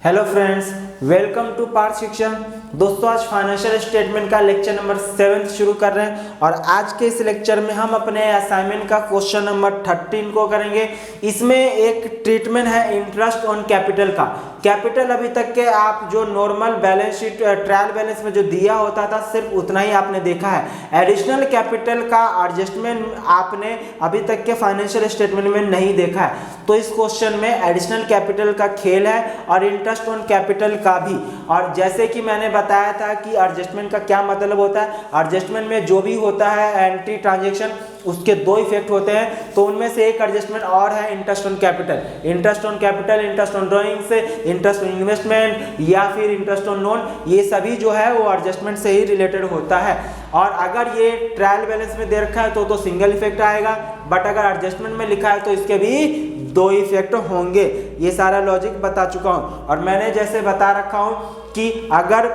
Hello friends, welcome to Parth Shikshan. दोस्तों, आज financial statement का लेक्चर नंबर 7 शुरू कर रहे हैं और आज के इस लेक्चर में हम अपने असाइनमेंट का क्वेश्चन नंबर 13 को करेंगे। इसमें एक ट्रीटमेंट है इंटरेस्ट ऑन कैपिटल का। कैपिटल अभी तक के आप जो normal balance sheet trial balance में जो दिया होता था सिर्फ उतना ही आपने देखा है। एडिशनल कैपिटल का एडजस्टमेंट आपने अभी तक के फाइनेंशियल स्टेटमेंट में नहीं देखा है। तो इस क्वेश्चन में एडिशनल कैपिटल का खेल है और इंटरेस्ट ऑन कैपिटल का भी। और जैसे कि मैंने बताया था कि एडजस्टमेंट का क्या मतलब होता है, एडजस्टमेंट में जो भी होता है एंट्री ट्रांजैक्शन उसके दो इफेक्ट होते हैं। तो उनमें से एक एडजस्टमेंट और है interest on capital. Interest on capital, interest on drawings, interest on investment या फिर इंटरेस्ट ऑन लोन, ये सभी जो है वो एडजस्टमेंट से ही रिलेटेड होता है। और अगर ये ट्रायल बैलेंस में दे रखा है तो सिंगल इफेक्ट आएगा, बट अगर एडजस्टमेंट में लिखा है तो इसके भी दो इफेक्ट होंगे। ये सारा लॉजिक बता चुका हूं और मैंने जैसे बता रखा हूं कि अगर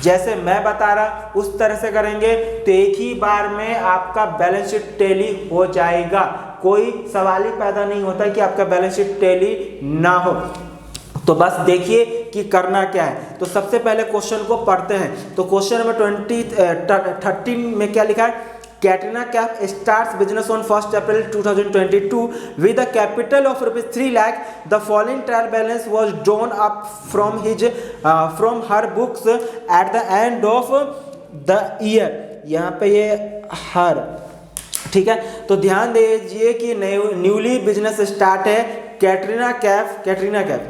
जैसे मैं बता रहा उस तरह से करेंगे तो एक ही बार में आपका बैलेंस शीट टैली हो जाएगा। कोई सवाल ही पैदा नहीं होता कि आपका बैलेंस शीट टैली ना हो। तो बस देखिए कि करना क्या है। तो सबसे पहले क्वेश्चन को पढ़ते हैं। तो क्वेश्चन नंबर 13 में क्या लिखा है? Katrina Kaif starts business on 1st April 2022 with a capital of ₹3 lakh. The following trial balance was drawn up from her books at the end of the year. यहाँ पे ये हर ठीक है। तो ध्यान दीजिए कि न्यूली बिजनेस स्टार्ट है कैटरीना कैफ।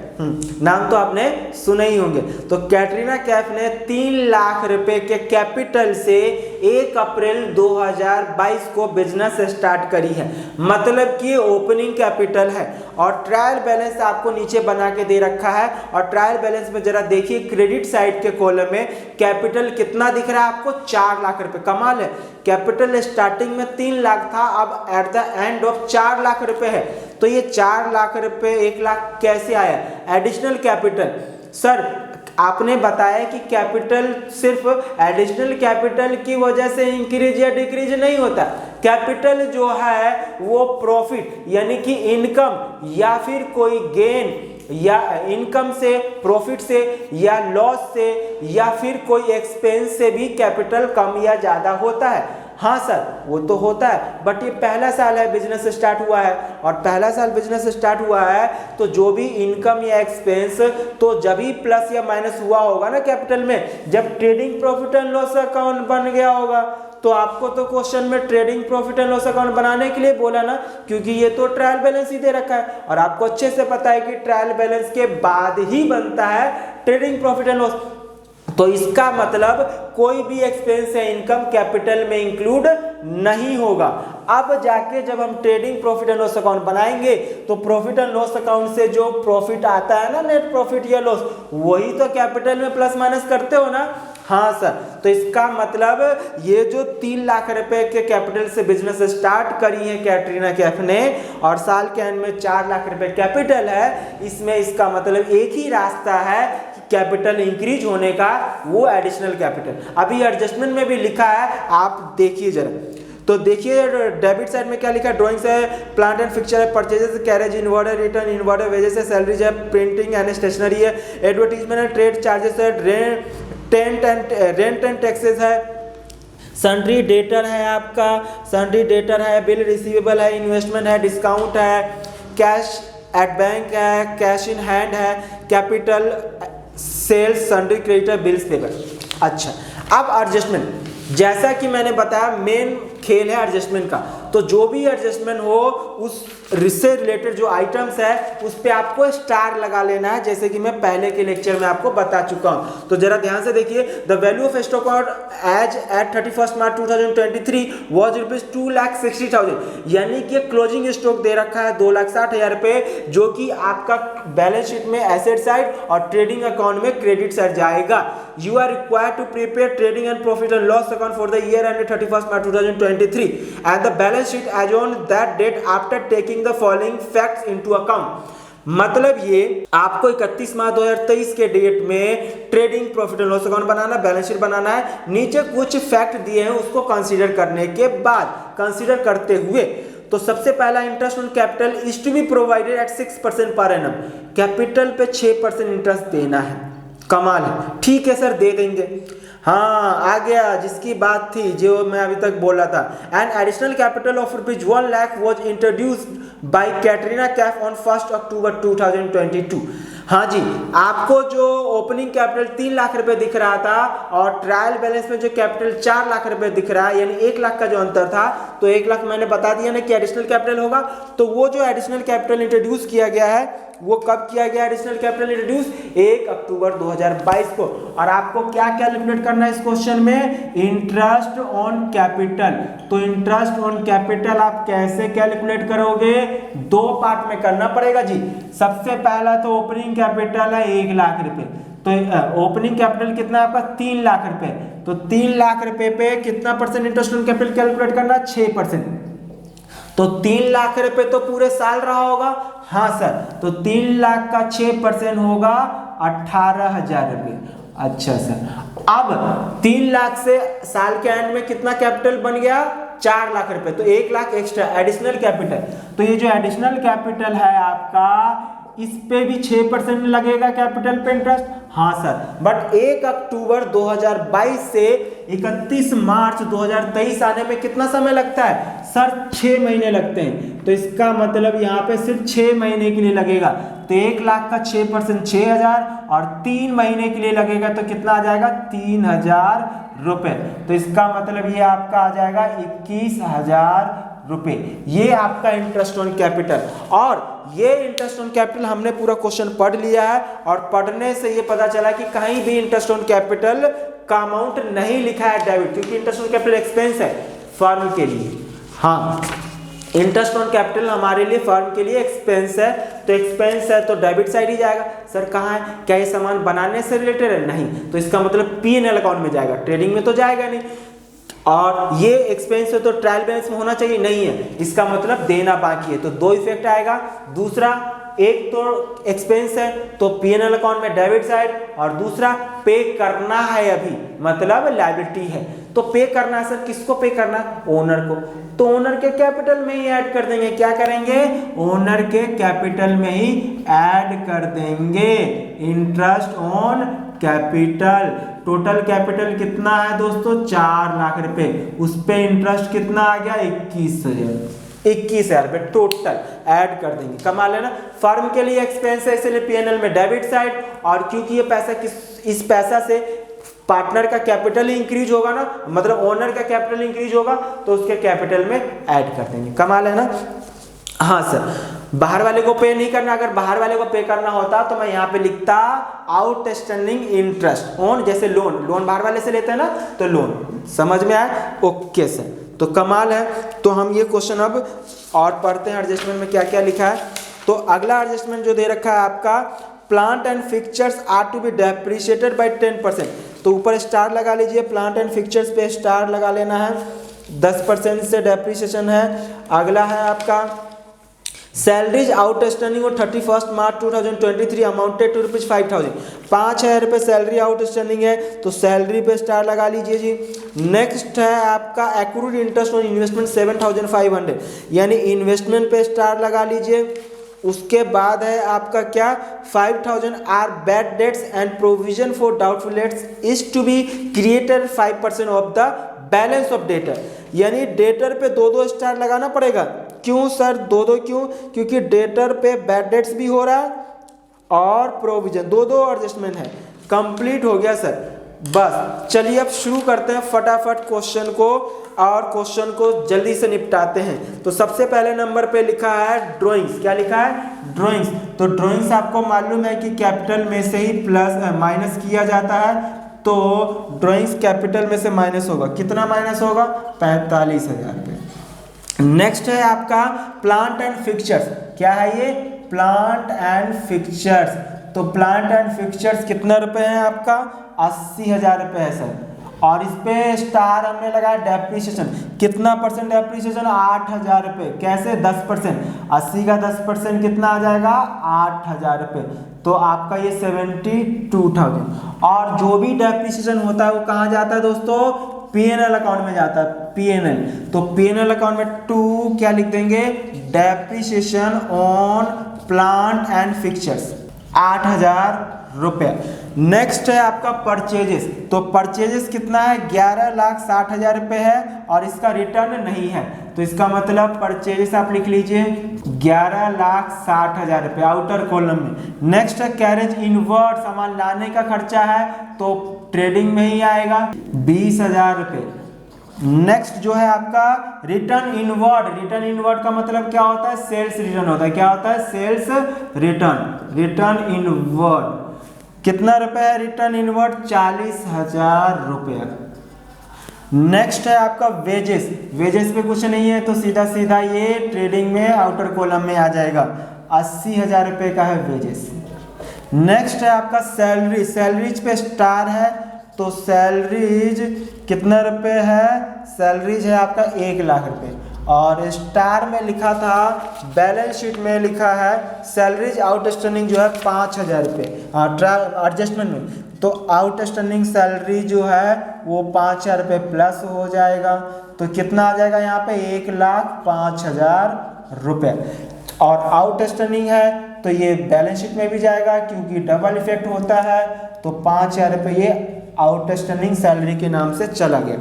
नाम तो आपने सुने ही होंगे। तो कैटरीना कैफ ने 3 लाख रुपए के कैपिटल से 1 अप्रैल 2022 को बिजनेस स्टार्ट करी है। मतलब कि ओपनिंग कैपिटल है और ट्रायल बैलेंस आपको नीचे बना के दे रखा है। और ट्रायल बैलेंस में जरा देखिए क्रेडिट साइड के कॉलम में कैपिटल कितना दिख रहा है आपको? 4 लाख रुपए। कमाल है, कैपिटल स्टार्टिंग में 3 लाख था, अब at the end of 4 lakh रुपए है। तो ये 4 लाख रुपए 1 लाख कैसे आया? Additional capital. सर आपने बताया कि कैपिटल सिर्फ एडिशनल कैपिटल की वजह से इंक्रीज या डिक्रीज नहीं होता। कैपिटल जो है वो प्रॉफिट यानी कि इनकम या फिर कोई गेन या इनकम से, प्रॉफिट से या लॉस से या फिर कोई एक्सपेंस से भी कैपिटल कम या ज्यादा होता है। हाँ सर वो तो होता है, बट ये पहला साल है बिजनेस स्टार्ट हुआ है और पहला साल बिजनेस स्टार्ट हुआ है तो जो भी इनकम या एक्सपेंस तो जब भी प्लस या माइनस हुआ होगा ना कैपिटल में, जब trading profit and loss account बन गया होगा। तो आपको तो क्वेश्चन में trading profit and loss account बनाने के लिए बोला ना, क्योंकि ये तो ट्रायल बैलेंस ही दे रखा है और आपको अच्छे से पता है कि ट्रायल बैलेंस के बाद ही बनता है ट्रेडिंग प्रॉफिट एंड लॉस। तो इसका मतलब कोई भी एक्सपेंस या इनकम कैपिटल में इंक्लूड नहीं होगा। अब जाके जब हम trading profit and loss account बनाएंगे तो प्रॉफिट एंड लॉस अकाउंट से जो प्रॉफिट आता है ना, नेट प्रॉफिट या लॉस, वही तो कैपिटल में प्लस माइनस करते हो ना। हाँ सर, तो इसका मतलब ये जो 3 लाख रुपए के कैपिटल से बिजनेस स्टार्ट करी है कैटरीना कैफ ने और साल के एंड में 4 लाख रुपए कैपिटल है, इसमें इसका मतलब एक ही रास्ता है कैपिटल इंक्रीज होने का, वो एडिशनल कैपिटल। अभी एडजस्टमेंट में भी लिखा है, आप देखिए जरा। तो देखिए डेबिट साइड में क्या लिखा है? ड्राइंग्स है, प्लांट एंड फिक्चर है, purchases, carriage, inward, return, inward, wages है, सैलरीज है, प्रिंटिंग एंड स्टेशनरी है, एडवर्टीजमेंट है, ट्रेड चार्जेस है, रेंट एंड टैक्सेस है, सन्ड्री डेटर है आपका, सन्ड्री डेटर है, बिल रिसीवेबल है, इन्वेस्टमेंट है, डिस्काउंट है, कैश एट बैंक है, कैश इन हैंड है, capital, sales, sundry creditor, bills payable. अच्छा, अब एडजस्टमेंट, जैसा कि मैंने बताया मेन खेल है एडजस्टमेंट का। तो जो भी एडजस्टमेंट हो उससे रिलेटेड जो आइटम्स है उस पे आपको स्टार लगा लेना है, जैसे कि मैं पहले के लेक्चर में आपको बता चुका हूं। तो जरा ध्यान से देखिए, the value of stock as at 31 March 2023 was ₹2,60,000, यानी कि क्लोजिंग स्टॉक दे रखा है 2,60,000 रुपए, जो कि आपका बैलेंस शीट में एसेट साइड और ट्रेडिंग अकाउंट में क्रेडिट साइड जाएगा। You are required to prepare trading and profit and loss account for the year end 31 March 2023 and the balance sheet as on that date after taking the following facts into account। मतलब ये आपको 31 March 2023 के date में trading profit and loss account बनाना, balance sheet बनाना है। नीचे कुछ फैक्ट दिए हैं, उसको कंसीडर करने के बाद, कंसीडर करते हुए तो सबसे पहला interest on capital is to be provided at 6% per annum, capital पे 6% इंटरेस्ट देना है। कमाल है, ठीक है सर दे देंगे। हाँ आ गया जिसकी बात थी जो मैं अभी तक बोला था। An additional capital of rupees 1 lakh was introduced by Katrina Kaif on 1 अक्टूबर 2022। हाँ जी, आपको जो ओपनिंग कैपिटल 3 लाख रुपए दिख रहा था और ट्रायल बैलेंस में जो कैपिटल 4 लाख रुपए दिख रहा है, यानी 1 लाख का जो अंतर था, तो 1 लाख मैंने बता दिया ना कि एडिशनल कैपिटल होगा। तो वो जो एडिशनल कैपिटल इंट्रोड्यूस किया गया है वो कब किया गया? एडिशनल कैपिटल इंट्रोड्यूस 1 अक्टूबर 2022 को। और आपको क्या कैलकुलेट करना है इस क्वेश्चन में? Interest on capital. तो इंटरेस्ट ऑन कैपिटल आप कैसे कैलकुलेट करोगे? 2 पार्ट में करना पड़ेगा जी। सबसे पहला तो ओपनिंग कैपिटल है 1 लाख रुपए, तो ओपनिंग कैपिटल कितना है आपका? 3 लाख रुपए। तो 3 लाख रुपए पे कितना percent interest on capital calculate करना? 6%। तो 3 लाख रुपए तो पूरे साल रहा होगा। हाँ सर, तो 3 लाख का 6% होगा 18,000 रुपये। अच्छा सर, अब 3 लाख से साल के एंड में कितना कैपिटल बन गया? 4 लाख रुपए। तो 1 लाख एक्स्ट्रा एडिशनल कैपिटल। तो ये जो एडिशनल कैपिटल है आपका, इस पे भी 6% लगेगा कैपिटल पे इंटरेस्ट। हाँ सर, बट 1 अक्टूबर 2022 से 31 मार्च 2023 आने में कितना समय लगता है? सर 6 महीने लगते हैं। तो इसका मतलब यहाँ पे सिर्फ 6 महीने के लिए लगेगा। तो 1 लाख का 6% 6,000 और 3 महीने के लिए लगेगा तो कितना आ जाएगा? 3,000 रुपए। तो इसका मतलब ये आपका आ जाएगा 21,000 रुपए। ये आपका इंटरेस्ट ऑन कैपिटल। और ये इंटरेस्ट ऑन कैपिटल हमने पूरा क्वेश्चन पढ़ लिया है और पढ़ने से ये पता चला कि कहीं भी इंटरेस्ट ऑन कैपिटल का अमाउंट नहीं लिखा है डेबिट, क्योंकि इंटरेस्ट ऑन कैपिटल एक्सपेंस है फर्म के लिए। हाँ, इंटरेस्ट ऑन कैपिटल हमारे लिए फर्म के लिए एक्सपेंस है, तो एक्सपेंस है तो डेबिट साइड ही जाएगा। सर कहाँ है? क्या ये सामान बनाने से रिलेटेड है? नहीं, तो इसका मतलब P&L अकाउंट में जाएगा, ट्रेडिंग में तो जाएगा नहीं। और ये एक्सपेंस है तो ट्रायल बैलेंस में होना चाहिए, नहीं है, इसका मतलब देना बाकी है। तो 2 इफेक्ट आएगा। दूसरा, एक तो एक्सपेंस है तो P&L अकाउंट में डेबिट साइड, और दूसरा पे करना है अभी, मतलब लायबिलिटी है। तो पे करना है सर, किसको पे करना? ओनर को। तो ओनर के कैपिटल में ही ऐड कर देंगे। क्या करेंगे? ओनर के कैपिटल में ही ऐड कर देंगे interest on capital. Total capital कितना है दोस्तों? 4 लाख रुपए। उस पे इंटरेस्ट कितना आ गया? 21,000 रुपए टोटल ऐड कर देंगे। कमाल है ना। फर्म के लिए एक्सपेंस है इसलिए P&L में डेबिट साइड, और क्योंकि ये पैसा इस पैसा से पार्टनर का कैपिटल ही इंक्रीज होगा ना, मतलब ओनर का कैपिटल इंक्रीज होगा, तो उसके कैपिटल में ऐड कर देंगे। कमाल है ना। हाँ सर, बाहर वाले को पे नहीं करना। अगर बाहर वाले को पे करना होता तो मैं यहाँ पे लिखता आउटस्टैंडिंग इंटरेस्ट ऑन, जैसे लोन बाहर वाले से लेते हैं ना, तो लोन। समझ में आया? ओके सर, तो कमाल है। तो हम ये क्वेश्चन अब और पढ़ते हैं एडजस्टमेंट में क्या क्या लिखा है। तो अगला एडजस्टमेंट जो दे रखा है आपका, plant and fixtures are to be depreciated by 10%। तो ऊपर स्टार लगा लीजिए, प्लांट एंड फिक्चर्स पे स्टार लगा लेना है। 10% से डेप्रिसिएशन है। अगला है आपका सैलरीज आउटस्टैंडिंग और 31 मार्च 2023 अमाउंटेड टू रुपीज 5,000। 5,000 रुपये सैलरी आउटस्टैंडिंग है, तो सैलरी पे स्टार लगा लीजिए जी। नेक्स्ट है आपका एक्रूड इंटरेस्ट ऑन इन्वेस्टमेंट 7,500, यानी इन्वेस्टमेंट पे स्टार लगा लीजिए। उसके बाद है आपका क्या? 5,000 are bad debts and provision for doubtful debts is to be created 5% of the balance of debtor, यानी डेटर पे 2-2 स्टार लगाना पड़ेगा। क्यों सर 2-2 क्यों? क्योंकि डेटर पे बैड डेट्स भी हो रहा है और प्रोविजन 2-2 एडजस्टमेंट है। कंप्लीट हो गया सर। बस चलिए अब शुरू करते हैं फटाफट क्वेश्चन को, और क्वेश्चन को जल्दी से निपटाते हैं। तो सबसे पहले नंबर पे लिखा है ड्राइंग्स। क्या लिखा है? ड्राइंग्स। तो ड्राइंग्स आपको मालूम है कि कैपिटल में से ही माइनस किया जाता है, तो ड्राइंग्स कैपिटल में से माइनस होगा। कितना माइनस होगा? 45,000 रुपये। नेक्स्ट है आपका प्लांट एंड फिक्चर्स। क्या है ये? Plant and fixtures. तो प्लांट एंड फिक्चर्स कितना रुपए है आपका? 80,000 रुपये है सर। और इस पे स्टार हमने लगाया डेप्रिसिएशन। कितना परसेंट डेप्रिसिएशन? 8,000 रुपये। कैसे? 10%। 80 का 10% कितना आ जाएगा? 8,000 रुपये। तो आपका ये 72,000। और जो भी डेप्रिसिएशन होता है वो कहाँ जाता है दोस्तों? पीएनएल अकाउंट में जाता है, पीएनएल। तो पीएनएल अकाउंट में 2 क्या लिख देंगे, depreciation on plant and fixtures 8,000 रुपया। नेक्स्ट है आपका परचेजेस। तो परचेजेस कितना है, 11,60,000 रुपये है और इसका रिटर्न नहीं है। तो इसका मतलब परचेजेस आप लिख लीजिए 11,60,000 रुपये आउटर कॉलम में। नेक्स्ट है कैरेज इनवर्ड, सामान लाने का खर्चा है तो ट्रेडिंग में ही आएगा 20,000 रुपये। नेक्स्ट जो है आपका रिटर्न इनवर्ड। रिटर्न इनवर्ड का मतलब क्या होता है, सेल्स रिटर्न होता है। क्या होता है, सेल्स रिटर्न। रिटर्न इनवर्ड कितना रुपए है, रिटर्न इनवर्ड 40,000 रुपये। नेक्स्ट है आपका वेजेस। वेजेस पे कुछ नहीं है तो सीधा सीधा ये ट्रेडिंग में आउटर कॉलम में आ जाएगा, 80,000 रुपये का है वेजेस। नेक्स्ट है आपका सैलरी। सैलरीज पे स्टार है तो सैलरीज कितना रुपए है, सैलरीज है आपका 1,00,000 रुपये। और स्टार में लिखा था, बैलेंस शीट में लिखा है सैलरीज आउटस्टैंडिंग जो है 5,000 रुपये एडजस्टमेंट में। तो आउटस्टैंडिंग सैलरी जो है वो 5,000 रुपये प्लस हो जाएगा। तो कितना आ जाएगा यहाँ पे, 1,05,000 रुपये। और आउटस्टैंडिंग है तो ये बैलेंस शीट में भी जाएगा क्योंकि डबल इफेक्ट होता है। तो 5,000 रुपये ये आउटस्टैंडिंग सैलरी के नाम से चला गया।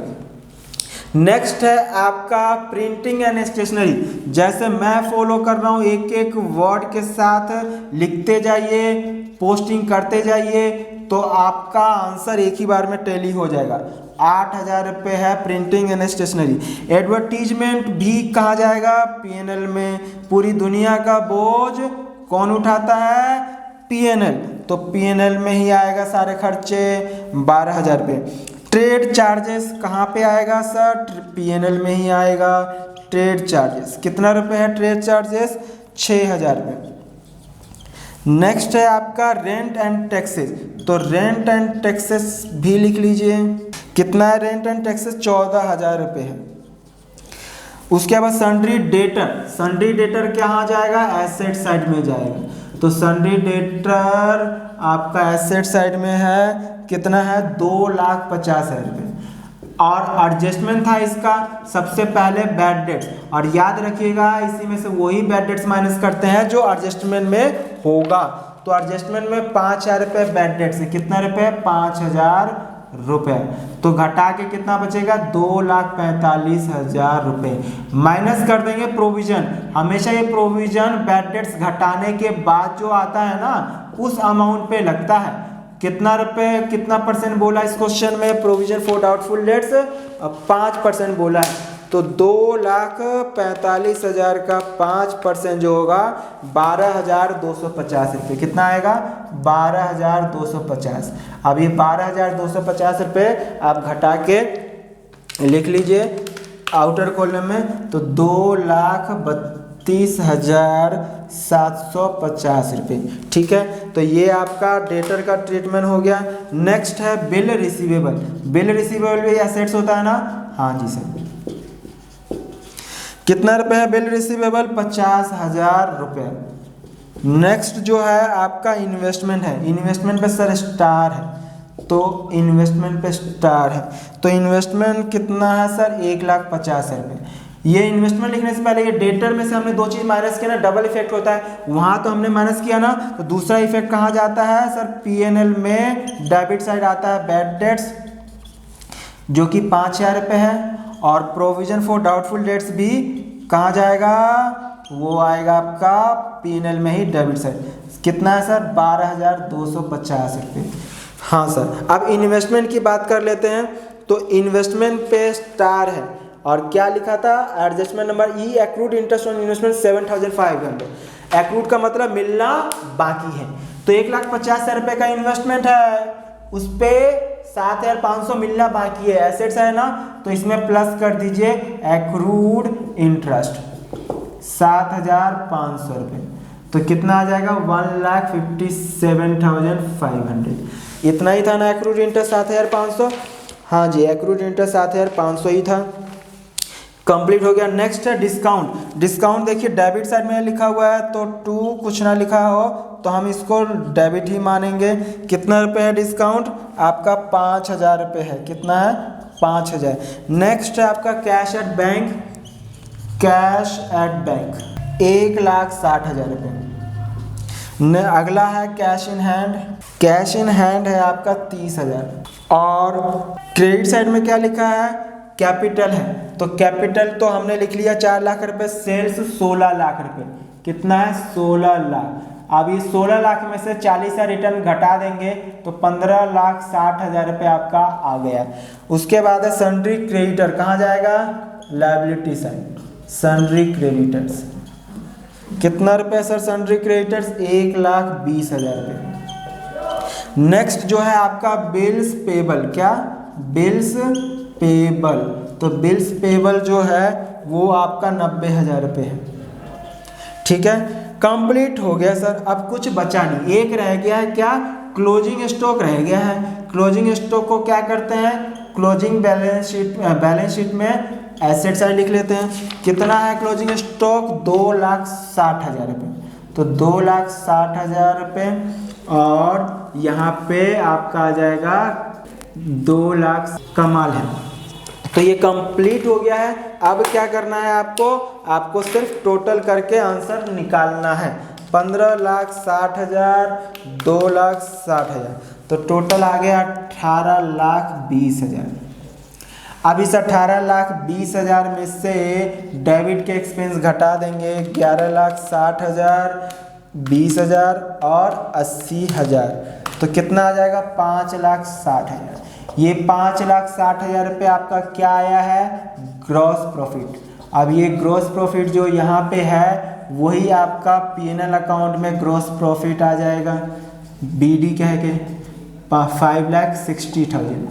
नेक्स्ट है आपका प्रिंटिंग एंड स्टेशनरी। जैसे मैं फॉलो कर रहा हूँ, एक एक वर्ड के साथ लिखते जाइए, पोस्टिंग करते जाइए, तो आपका आंसर एक ही बार में टैली हो जाएगा। 8,000 रुपये है प्रिंटिंग एंड स्टेशनरी। एडवर्टीजमेंट भी कहाँ जाएगा, पीएनएल में। पूरी दुनिया का बोझ कौन उठाता है, पीएनएल। तो पीएनएल में ही आएगा सारे खर्चे, 12,000 रुपये। ट्रेड चार्जेस कहाँ पे आएगा सर, पीएनएल में ही आएगा। ट्रेड चार्जेस कितना रुपए है, ट्रेड चार्जेस 6,000 रुपये। नेक्स्ट है आपका रेंट एंड टैक्सेस। तो रेंट एंड टैक्सेस भी लिख लीजिए, कितना है रेंट एंड टैक्सेस, 14,000 रुपये है। उसके बाद सन्ड्री डेटर। सन्ड्री डेटर कहाँ जाएगा, एसेट साइड में जाएगा। तो सन्ड्री डेटर आपका एसेट साइड में है, कितना है, 2,50,000 रुपये। और एडजस्टमेंट था इसका सबसे पहले बैड डेट्स। और याद रखिएगा इसी में से वही बैड डेट्स माइनस करते हैं जो एडजस्टमेंट में होगा। तो एडजस्टमेंट में 5,000 रुपये बैड डेट्स है, कितना रुपये, 5,000 रुपये। तो घटा के कितना बचेगा, 2,45,000 रुपये। माइनस कर देंगे प्रोविजन। हमेशा ये प्रोविजन बैड डेट्स घटाने के बाद जो आता है ना, उस अमाउंट पे लगता है। कितना रुपए, कितना परसेंट बोला इस क्वेश्चन में, प्रोविजन फॉर डाउटफुल डेट्स 5% बोला है। तो 2,45,000 का 5% जो होगा 12,250 रुपये। कितना आएगा, 12,250। अब ये 12,250 रुपये आप घटा के लिख लीजिए आउटर कॉलम में। तो 2,32,750 रुपये। ठीक है, तो ये आपका डेटर का ट्रीटमेंट हो गया। नेक्स्ट है बिल रिसीवेबल। बिल रिसीवेबल भी एसेट्स होता है ना, हाँ जी सर। कितना रुपए है बिल रिसीवेबल, 50,000 रुपये। नेक्स्ट जो है आपका इन्वेस्टमेंट है। इन्वेस्टमेंट पे सर स्टार है, तो इन्वेस्टमेंट पे स्टार है। तो इन्वेस्टमेंट कितना है सर, 1,50,000 रुपये। ये इन्वेस्टमेंट लिखने से पहले ये डेटर में से हमने दो चीज माइनस किया ना, डबल इफेक्ट होता है। वहां तो हमने माइनस किया ना, तो दूसरा इफेक्ट कहाँ जाता है सर, पीएनएल में डेबिट साइड आता है बैड डेट्स जो कि 5,000 रुपये है। और प्रोविजन फॉर डाउटफुल डेट्स भी कहाँ जाएगा, वो आएगा आपका पीएनएल में ही डेबिट साइड। कितना है सर, 12,250 रुपये। हाँ सर, अब इन्वेस्टमेंट की बात कर लेते हैं। तो इन्वेस्टमेंट पे स्टार है और क्या लिखा था, adjustment number E, accrued interest on investment 7,500। Accrued का मतलब मिलना बाकी है। तो 1,50,000 रुपये का इन्वेस्टमेंट है, उस पर 7,500 मिलना बाकी है, एसेट्स है ना। तो इसमें प्लस कर दीजिए एक्रूड इंटरेस्ट 7,500 रुपये। तो कितना आ जाएगा, 1,57,500। इतना ही था ना एक्रूड इंटरेस्ट 7,500। हाँ जी, एक्रूड इंटरेस्ट 7,500 ही था। कंप्लीट हो गया। नेक्स्ट है डिस्काउंट। डिस्काउंट देखिए डेबिट साइड में लिखा हुआ है, तो 2 कुछ ना लिखा हो तो हम इसको डेबिट ही मानेंगे। कितना रुपए है डिस्काउंट आपका, 5,000 रुपये है। कितना है, 5,000। नेक्स्ट है आपका cash at bank, cash at bank 1,60,000 रुपये। अगला है cash in hand, cash in hand है आपका 30,000। और क्रेडिट साइड में क्या लिखा है, कैपिटल है, तो कैपिटल तो हमने लिख लिया 4 लाख रुपए, सेल्स 16 लाख रुपए, कितना है 16 लाख। अब ये 16 लाख में से 40 रिटर्न घटा देंगे तो 15,60,000 रुपये आपका आ गया। उसके बाद है सन्ड्री क्रेडिटर, कहाँ जाएगा, लायबिलिटी साइड, सन्ड्री क्रेडिटर्स कितना रुपए सर, सन्ड्री क्रेडिटर्स 1,20,000 रुपये। नेक्स्ट जो है आपका बिल्स पेबल, क्या बिल्स पेबल, तो बिल्स पेबल जो है वो आपका 90,000 रुपये है। ठीक है, कंप्लीट हो गया सर। अब कुछ बचा नहीं, एक रह गया है, क्या, क्लोजिंग स्टॉक रह गया है। क्लोजिंग स्टॉक को क्या करते हैं, क्लोजिंग बैलेंस शीट में एसेट साइड लिख लेते हैं। कितना है क्लोजिंग स्टॉक, 2,60,000 रुपये, तो 2,60,000 रुपये और यहाँ पे आपका आ जाएगा 2 लाख। कमाल है, तो ये कंप्लीट हो गया है। अब क्या करना है आपको, आपको सिर्फ टोटल करके आंसर निकालना है। 15,60,000, 2,60,000, तो टोटल आ गया 18,20,000। अब इस 18,20,000 में से डेबिट के एक्सपेंस घटा देंगे, 11,60,000, 20,000 और 80,000, तो कितना आ जाएगा 5,60,000। ये 5,60,000 रुपये आपका क्या आया है, ग्रॉस प्रॉफिट। अब ये ग्रॉस प्रॉफिट जो यहाँ पे है वही आपका P&L अकाउंट में ग्रॉस प्रॉफिट आ जाएगा, BD कह के 5,60,000।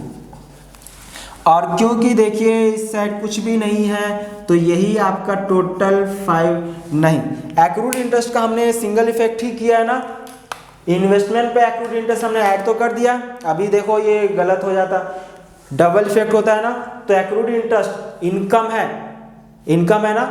और क्योंकि देखिए इस साइड कुछ भी नहीं है तो यही आपका टोटल 5 नहीं, एक्रूड इंटरेस्ट का हमने सिंगल इफेक्ट ही किया है ना, इन्वेस्टमेंट पे एक्रूड इंटरेस्ट हमने ऐड तो कर दिया। अभी देखो ये गलत हो जाता, डबल इफेक्ट होता है ना, तो एक्रूड इंटरेस्ट इनकम है ना,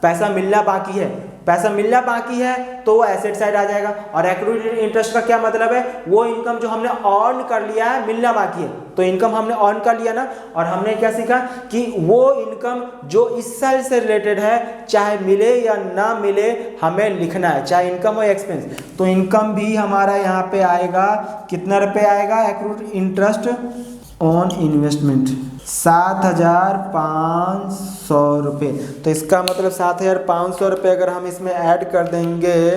पैसा मिलना बाकी है, पैसा मिलना बाकी है तो वो एसेट साइड आ जाएगा। और एक्रूड इंटरेस्ट का क्या मतलब है, वो इनकम जो हमने अर्न कर लिया है मिलना बाकी है, तो इनकम हमने अर्न कर लिया ना। और हमने क्या सीखा कि वो इनकम जो इस साल से रिलेटेड है, चाहे मिले या ना मिले हमें लिखना है, चाहे इनकम हो एक्सपेंस। तो इनकम भी हमारा यहाँ पे आएगा, कितना रुपये आएगा, एक्रूड इंटरेस्ट ऑन इन्वेस्टमेंट 7,500 रुपये। तो इसका मतलब 7,500 रुपये अगर हम इसमें ऐड कर देंगे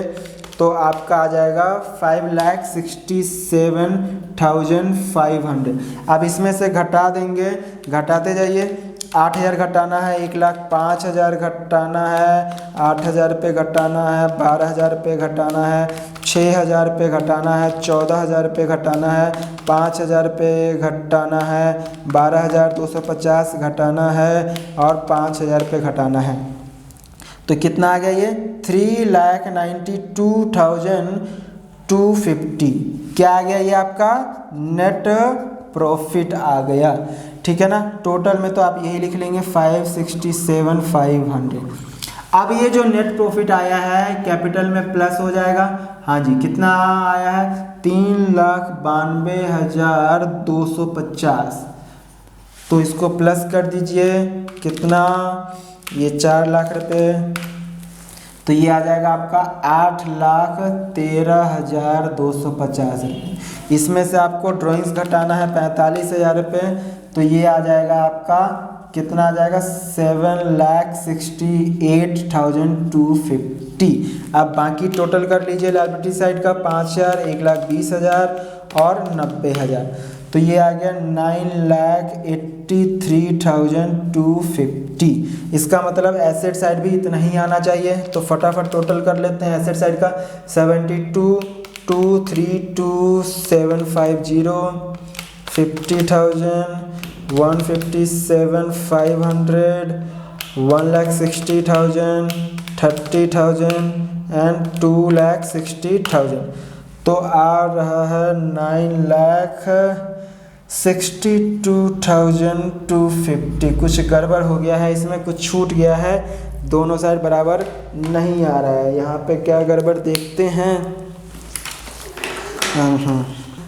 तो आपका आ जाएगा 5,67,500। अब इसमें से घटा देंगे, घटाते जाइए, 8,000 घटाना है, 1,05,000 घटाना है, 8,000 रुपये घटाना है, 12,000 रुपये घटाना है, 6,000 रुपये घटाना है, 14,000 रुपये घटाना है, 5,000 रुपये घटाना है, 12,250 घटाना है और 5,000 रुपये घटाना है। तो कितना आ गया ये 3,92,250। क्या आ गया ये आपका नेट प्रॉफिट आ गया। ठीक है ना, टोटल में तो आप यही लिख लेंगे 567,500। अब ये जो नेट प्रॉफिट आया है कैपिटल में प्लस हो जाएगा, हाँ जी, कितना आया है 3,92,250। तो इसको प्लस कर दीजिए, कितना, ये 4 लाख रुपये, तो ये आ जाएगा आपका 8,13,250 रुपये। इसमें से आपको ड्राइंग्स घटाना है 45,000 रुपये, तो ये आ जाएगा आपका, कितना आ जाएगा 7,68,250। अब बाकी टोटल कर लीजिए लायबिलिटी साइड का 5,000, 1,20,000 और 90,000, तो ये आ गया 9,83,250। इसका मतलब एसेट साइड भी इतना ही आना चाहिए। तो फटाफट टोटल कर लेते हैं एसेट साइड का, 72,232,750, 50,000, 157,500, 1,60,000, 30,000 एंड 2,60,000। तो आ रहा है 9,62,250। कुछ गड़बड़ हो गया है इसमें, कुछ छूट गया है, दोनों साइड बराबर नहीं आ रहा है। यहाँ पे क्या गड़बड़ देखते हैं,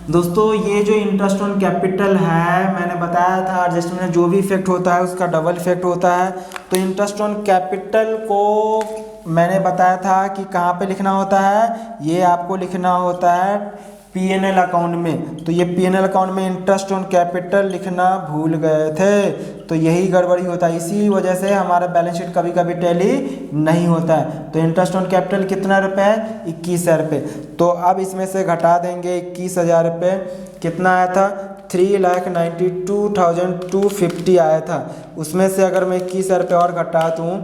दोस्तों ये जो इंटरेस्ट ऑन कैपिटल है, मैंने बताया था एडजस्टमेंट में जो भी इफेक्ट होता है उसका डबल इफेक्ट होता है। तो इंटरेस्ट ऑन कैपिटल को मैंने बताया था कि कहाँ पे लिखना होता है, ये आपको लिखना होता है पीएनएल अकाउंट में। तो ये पीएनएल अकाउंट में इंटरेस्ट ऑन कैपिटल लिखना भूल गए थे, तो यही गड़बड़ी होता है, इसी वजह से हमारा बैलेंस शीट कभी कभी टैली नहीं होता है। तो इंटरेस्ट ऑन कैपिटल कितना रुपये है, 21,000 रुपये। तो अब इसमें से घटा देंगे 21,000 रुपये, कितना आया था 3,92,250 आया था। उसमें से अगर मैं 21,000 रुपये और घटा दूँ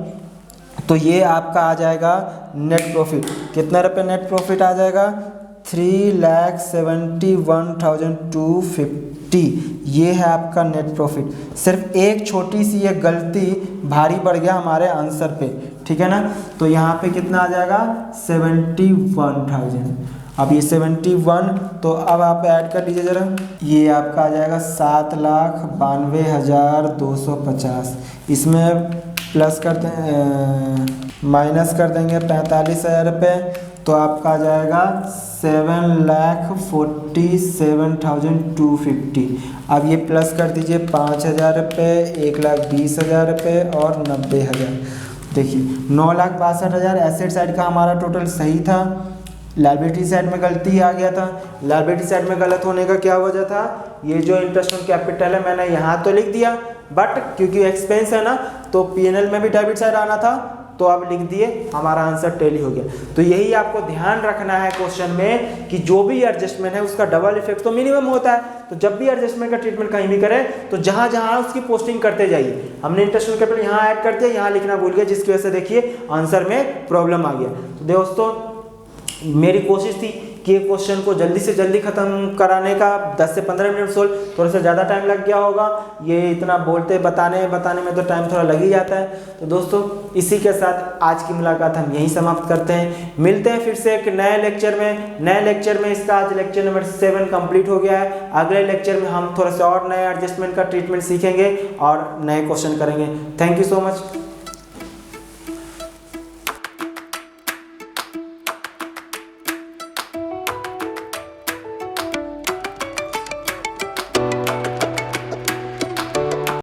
तो ये आपका आ जाएगा नेट प्रॉफिट। कितना रुपये नेट प्रॉफिट आ जाएगा, 3,71,250। ये है आपका नेट प्रॉफिट। सिर्फ एक छोटी सी एक गलती भारी पड़ गया हमारे आंसर पे, ठीक है ना। तो यहाँ पे कितना आ जाएगा 71,000। अब ये 71, तो अब आप ऐड कर लीजिए ज़रा, ये आपका आ जाएगा 7,92,250। इसमें प्लस करते माइनस कर देंगे 45,000 रुपये, तो आपका आ जाएगा 7,47,250। अब ये प्लस कर दीजिए 5,000 रुपये, 1,20,000 रुपये और 90,000। देखिए 9,62,000 एसेट साइड का हमारा टोटल सही था, लायबिलिटी साइड में गलती आ गया था। लायबिलिटी साइड में गलत होने का क्या वजह था, ये जो इंटरेस्ट ऑन कैपिटल है मैंने यहाँ तो लिख दिया, बट क्योंकि एक्सपेंस है ना तो पीएनएल में भी डेबिट साइड आना था, तो अब लिख दिए, हमारा आंसर टैली हो गया। तो यही आपको ध्यान रखना है क्वेश्चन में कि जो भी एडजस्टमेंट है उसका डबल इफेक्ट तो मिनिमम होता है। तो जब भी एडजस्टमेंट का ट्रीटमेंट कहीं भी करें तो जहां जहां उसकी पोस्टिंग करते जाइए। हमने इंटरेस्ट ऑन कैपिटल यहाँ ऐड कर दिया, यहाँ लिखना भूल गए, जिसकी वजह से देखिए आंसर में प्रॉब्लम आ गया। तो दोस्तों मेरी कोशिश थी कि ये क्वेश्चन को जल्दी से जल्दी ख़त्म कराने का, 10 से 15 मिनट सोल्व, थोड़ा सा ज़्यादा टाइम लग गया होगा, ये इतना बोलते बताने में तो टाइम थोड़ा लग ही जाता है। तो दोस्तों इसी के साथ आज की मुलाकात हम यहीं समाप्त करते हैं, मिलते हैं फिर से एक नए लेक्चर में। इसका आज लेक्चर नंबर 7 कंप्लीट हो गया है। अगले लेक्चर में हम थोड़ा सा और नए एडजस्टमेंट का ट्रीटमेंट सीखेंगे और नए क्वेश्चन करेंगे। Thank you so much.